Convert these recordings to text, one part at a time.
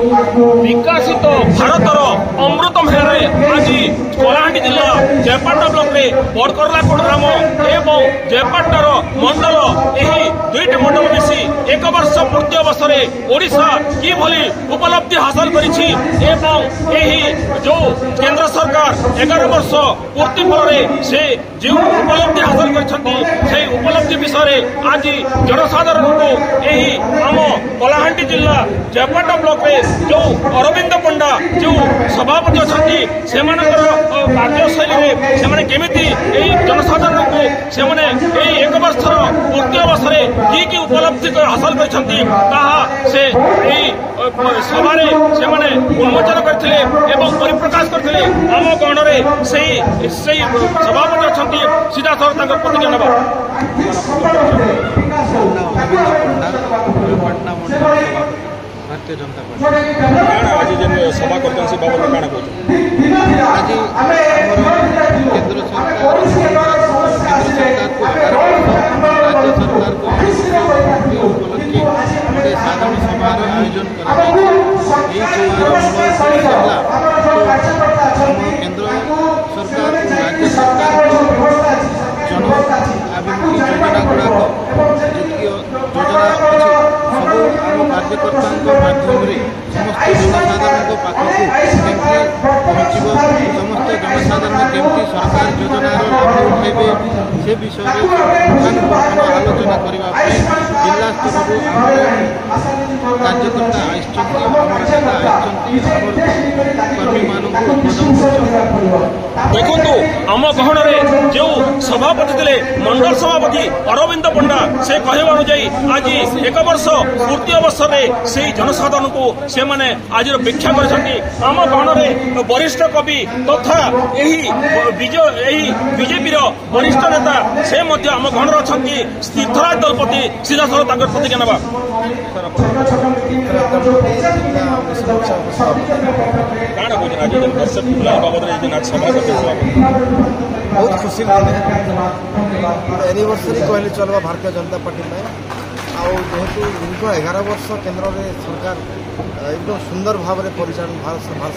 विकसित भारतर अमृत मेहर आज कलाहांडी जिला जयपाटा ब्लॉक रे बड़करलाकोट ग्राम एवं जयपाटार मंडल यही दुईट मंडल मिसी एक वर्ष पूर्ति अवसर ओडिशा किभली उपलब्धि हासिल करिछि एवं यही जो केंद्र सरकार 11 वर्ष पूर्ति फल से जो उपलब्धि हासिल करछंती से उपलब्धि विषय आज जनसाधारण को यही आम कलाहांडी जिला जयपाटा ब्लॉक रे जो अरविंद पंडा जो सभापति अच्छी से कार्यशैली से केमिति जनसाधारण को से एक वर्ष पूर्ति अवसर कि उपलब्धि हासिल करछंती से सभा से उन्मोचन करते परिप्रकाश करते आम गण में से सभापति अच्छा सीधा सर प्रतिज्ञा नवा भारतीय जनता पार्टी आज जन सभा करते से बाबद काण कहूँ आज केंद्र सरकार को राज्य सरकार को उपलक्षे गोटे साधारण सभार आयोजन केंद्र सरकार राज्य सरकार जन अभिमुखी योजना गुड़ाक जी योजना अच्छी सब आम कार्यकर्ता माध्यम समस्त जनसाधारण पाखक केमती पहुँच समस्त जनसाधारण केमती सरकार योजनार लाभ उठाइबे से विषय आलोचना करने जिला स्तर कार्यकर्ता कर्मी देखु आम गहन में जो सभापति थे मंडल सभापति अरविंद पंडा से कहवा अनुजाई आज एक वर्ष पूर्ति अवसर में से जनसाधारण को से माने आज व्याख्या करम गहन में वरिष्ठ कवि तथा यही बीजेपी वरिष्ठ नेता से आम गहन अच्छा तीर्थराज दलपति सीधा सर प्रतिज्ञा नवा बहुत खुशी लगे एनिवर्सरी कहले चलवा भारतीय जनता पार्टी में जेहेतु दीर्घ 11 वर्ष केंद्र में सरकार एकदम सुंदर भाव में परिचालन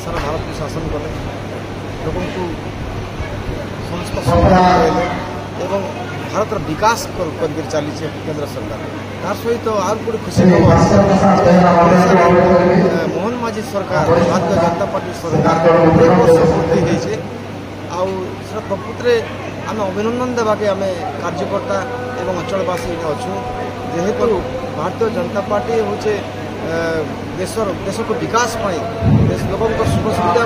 सारा भारत को शासन कले लोक समस्त एवं भारत विकास कर चली केंद्र सरकार तार सहित आर गोटे खुशी मोहन माझी सरकार भारतीय जनता पार्टी सरकार एक वर्ष पूर्ति प्रकृति आम अभिनंदन देवाके आम कार्यकर्ता एवं अंचलवासी अच्छू जेहेतु भारतीय जनता पार्टी हूँ देश को विकास लोकों सुख सुविधा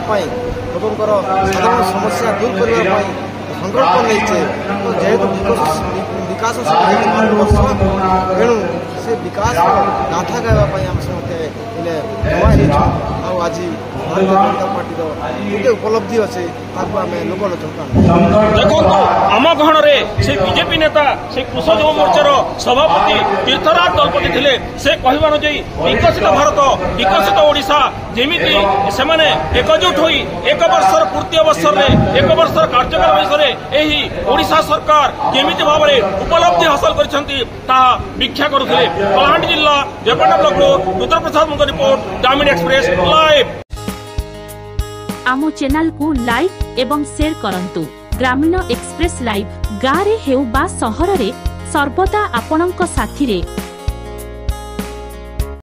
लोकों साधारण समस्या दूर करने संकल्प नहीं तो जेहेतु विकास तेणु से विकास गाथा गाँव आम समस्ते जमा आज भारतीय जनता पार्टी गोटे उपलब्धि अच्छे लोकलोचन देखो आम गहन में से बीजेपी नेता से कृषक युव मोर्चार सभापति तीर्थराज दलपति थे से कहवा अनुजाई विकसित भारत विकसित ओडिशा जेमिति से एकजुट हो एक वर्ष पूर्ति अवसर में एक वर्ष कार्यकाल विषय यही ओडिशा सरकार केमिति भाव में उपलब्धि हासिल करछंती व्याख्या करुले कलाहांडी जिला जयपाटा ब्लॉक रुद्र प्रसाद रिपोर्ट ग्रामीण एक्सप्रेस लाइव आमो चैनल को लाइक एवं शेयर करंतु ग्रामीण एक्सप्रेस लाइव गाँव रे हेउ बा सहर रे सर्वदा आपणक साथी रे